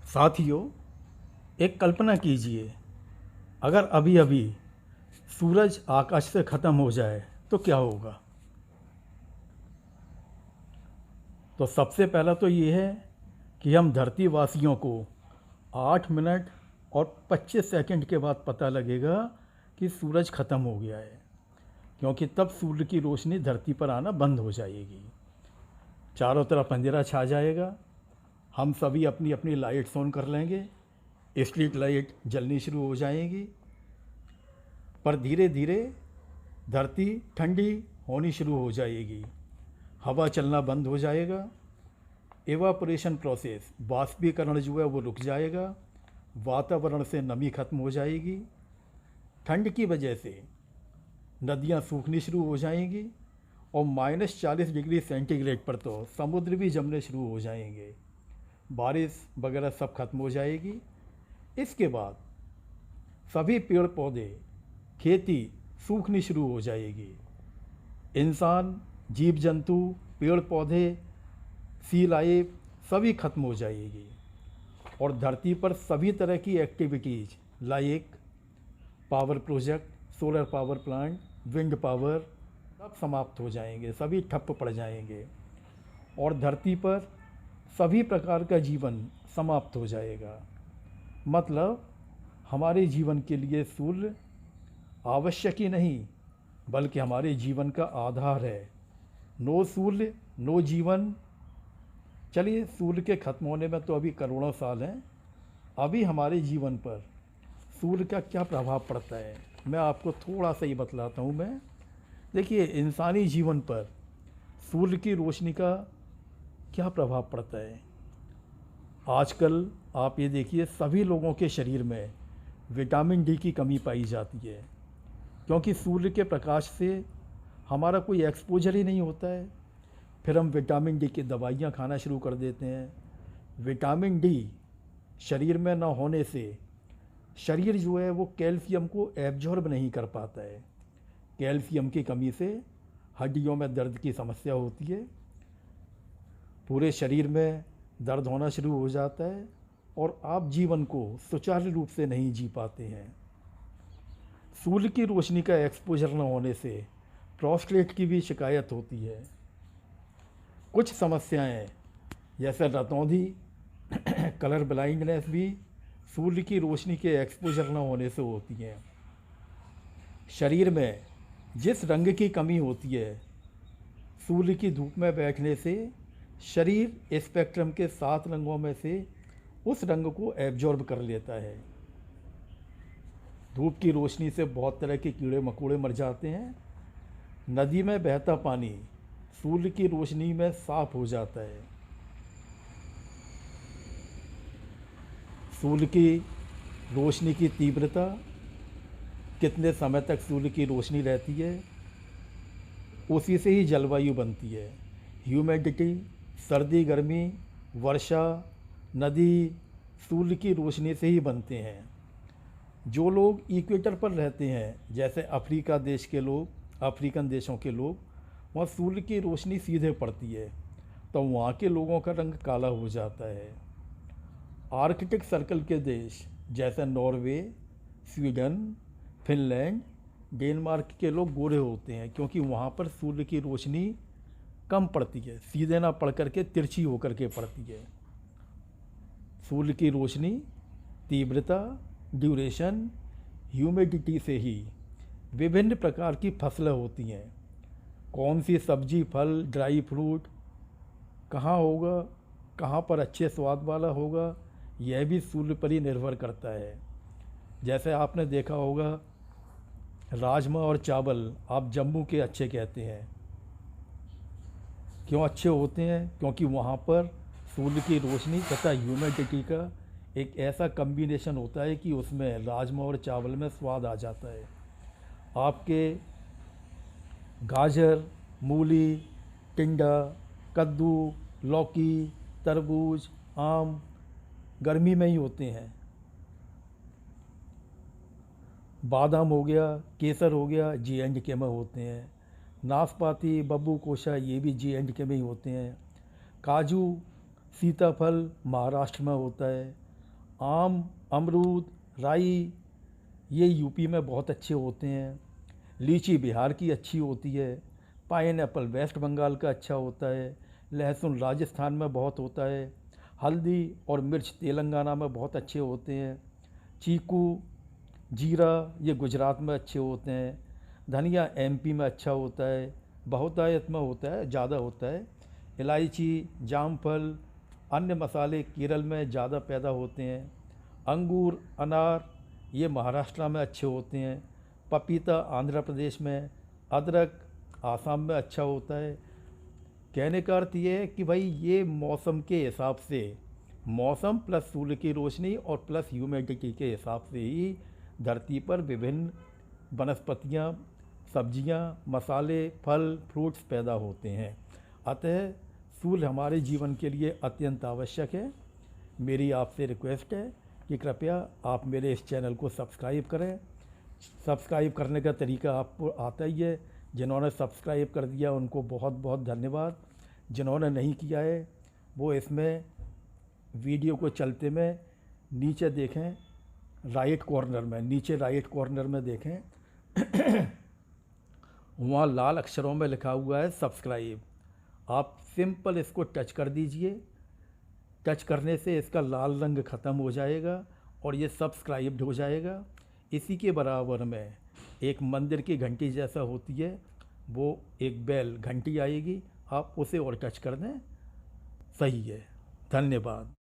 साथियों, एक कल्पना कीजिए, अगर अभी अभी सूरज आकाश से ख़त्म हो जाए तो क्या होगा। तो सबसे पहला तो ये है कि हम धरती वासियों को 8 मिनट और 25 सेकंड के बाद पता लगेगा कि सूरज ख़त्म हो गया है, क्योंकि तब सूर्य की रोशनी धरती पर आना बंद हो जाएगी। चारों तरफ अंधेरा छा जाएगा। हम सभी अपनी अपनी लाइट्स ऑन कर लेंगे, स्ट्रीट लाइट जलनी शुरू हो जाएंगी। पर धीरे धीरे धरती ठंडी होनी शुरू हो जाएगी, हवा चलना बंद हो जाएगा। एवापोरेशन प्रोसेस, बाष्पीकरण जो है वो रुक जाएगा। वातावरण से नमी खत्म हो जाएगी। ठंड की वजह से नदियाँ सूखनी शुरू हो जाएंगी और -40 डिग्री सेंटीग्रेड पर तो समुद्र भी जमने शुरू हो जाएंगे। बारिश वगैरह सब खत्म हो जाएगी। इसके बाद सभी पेड़ पौधे, खेती सूखनी शुरू हो जाएगी। इंसान, जीव जंतु, पेड़ पौधे, सी लाइफ सभी खत्म हो जाएगी और धरती पर सभी तरह की activities like power project, solar power plant, wind power सब समाप्त हो जाएंगे, सभी ठप्प पड़ जाएंगे और धरती पर सभी प्रकार का जीवन समाप्त हो जाएगा। मतलब हमारे जीवन के लिए सूर्य आवश्यक ही नहीं, बल्कि हमारे जीवन का आधार है। नो सूर्य नो जीवन। चलिए, सूर्य के ख़त्म होने में तो अभी करोड़ों साल हैं। अभी हमारे जीवन पर सूर्य का क्या प्रभाव पड़ता है, मैं आपको थोड़ा सा ही बतलाता हूँ। मैं देखिए, इंसानी जीवन पर सूर्य की रोशनी का क्या प्रभाव पड़ता है। आजकल आप ये देखिए, सभी लोगों के शरीर में विटामिन डी की कमी पाई जाती है, क्योंकि सूर्य के प्रकाश से हमारा कोई एक्सपोजर ही नहीं होता है। फिर हम विटामिन डी की दवाइयाँ खाना शुरू कर देते हैं। विटामिन डी शरीर में ना होने से शरीर जो है वो कैल्शियम को एब्जॉर्ब नहीं कर पाता है। कैल्शियम की कमी से हड्डियों में दर्द की समस्या होती है, पूरे शरीर में दर्द होना शुरू हो जाता है और आप जीवन को सुचारू रूप से नहीं जी पाते हैं। सूर्य की रोशनी का एक्सपोजर न होने से प्रोस्टेट की भी शिकायत होती है। कुछ समस्याएं जैसे रतौंधी कलर ब्लाइंडनेस भी सूर्य की रोशनी के एक्सपोजर न होने से होती हैं। शरीर में जिस रंग की कमी होती है, सूर्य की धूप में बैठने से शरीर स्पेक्ट्रम के 7 रंगों में से उस रंग को एब्जॉर्ब कर लेता है। धूप की रोशनी से बहुत तरह के कीड़े मकोड़े मर जाते हैं। नदी में बहता पानी सूर्य की रोशनी में साफ हो जाता है। सूर्य की रोशनी की तीव्रता, कितने समय तक सूर्य की रोशनी रहती है, उसी से ही जलवायु बनती है। ह्यूमिडिटी, सर्दी गर्मी, वर्षा, नदी सूर्य की रोशनी से ही बनते हैं। जो लोग इक्वेटर पर रहते हैं, जैसे अफ्रीका देश के लोग, अफ्रीकन देशों के लोग, वहाँ सूर्य की रोशनी सीधे पड़ती है तो वहाँ के लोगों का रंग काला हो जाता है। आर्कटिक सर्कल के देश जैसे नॉर्वे, स्वीडन, फिनलैंड, डेनमार्क के लोग गोरे होते हैं, क्योंकि वहाँ पर सूर्य की रोशनी कम पड़ती है, सीधे ना पड़ करके तिरछी होकर के पड़ती है। सूर्य की रोशनी, तीव्रता, ड्यूरेशन, ह्यूमिडिटी से ही विभिन्न प्रकार की फसलें होती हैं। कौन सी सब्जी, फल, ड्राई फ्रूट कहाँ होगा, कहाँ पर अच्छे स्वाद वाला होगा, यह भी सूर्य पर ही निर्भर करता है। जैसे आपने देखा होगा, राजमा और चावल आप जम्मू के अच्छे कहते हैं। क्यों अच्छे होते हैं? क्योंकि वहाँ पर सूर्य की रोशनी तथा ह्यूमिडिटी का एक ऐसा कम्बिनेशन होता है कि उसमें राजमा और चावल में स्वाद आ जाता है। आपके गाजर, मूली, टिंडा, कद्दू, लौकी, तरबूज, आम गर्मी में ही होते हैं। बादाम हो गया, केसर हो गया, J&K में होते हैं। नाशपाती, बब्बू कोशा, ये भी J&K में ही होते हैं। काजू, सीताफल महाराष्ट्र में होता है। आम, अमरूद, राई ये यूपी में बहुत अच्छे होते हैं। लीची बिहार की अच्छी होती है। पाइनएप्पल वेस्ट बंगाल का अच्छा होता है। लहसुन राजस्थान में बहुत होता है। हल्दी और मिर्च तेलंगाना में बहुत अच्छे होते हैं। चीकू, जीरा ये गुजरात में अच्छे होते हैं। धनिया एमपी में अच्छा होता है, बहुतायत में होता है, ज़्यादा होता है। इलायची, जामफल, अन्य मसाले केरल में ज़्यादा पैदा होते हैं। अंगूर, अनार ये महाराष्ट्र में अच्छे होते हैं। पपीता आंध्र प्रदेश में। अदरक आसाम में अच्छा होता है। कहने का अर्थ ये है कि भाई ये मौसम के हिसाब से, मौसम प्लस सूर्य की रोशनी और प्लस ह्यूमिडिटी के हिसाब से ही धरती पर विभिन्न वनस्पतियाँ, सब्जियाँ, मसाले, फल, फ्रूट्स पैदा होते हैं। अतः सूर्य हमारे जीवन के लिए अत्यंत आवश्यक है। मेरी आपसे रिक्वेस्ट है कि कृपया आप मेरे इस चैनल को सब्सक्राइब करें। सब्सक्राइब करने का तरीका आपको आता ही है। जिन्होंने सब्सक्राइब कर दिया उनको बहुत बहुत धन्यवाद। जिन्होंने नहीं किया है वो इसमें वीडियो को चलते में नीचे देखें, राइट कॉर्नर में, नीचे राइट कॉर्नर में देखें, वहाँ लाल अक्षरों में लिखा हुआ है सब्सक्राइब। आप सिंपल इसको टच कर दीजिए। टच करने से इसका लाल रंग ख़त्म हो जाएगा और ये सब्सक्राइब्ड हो जाएगा। इसी के बराबर में एक मंदिर की घंटी जैसा होती है, वो एक बेल घंटी आएगी, आप उसे और टच कर दें, सही है। धन्यवाद।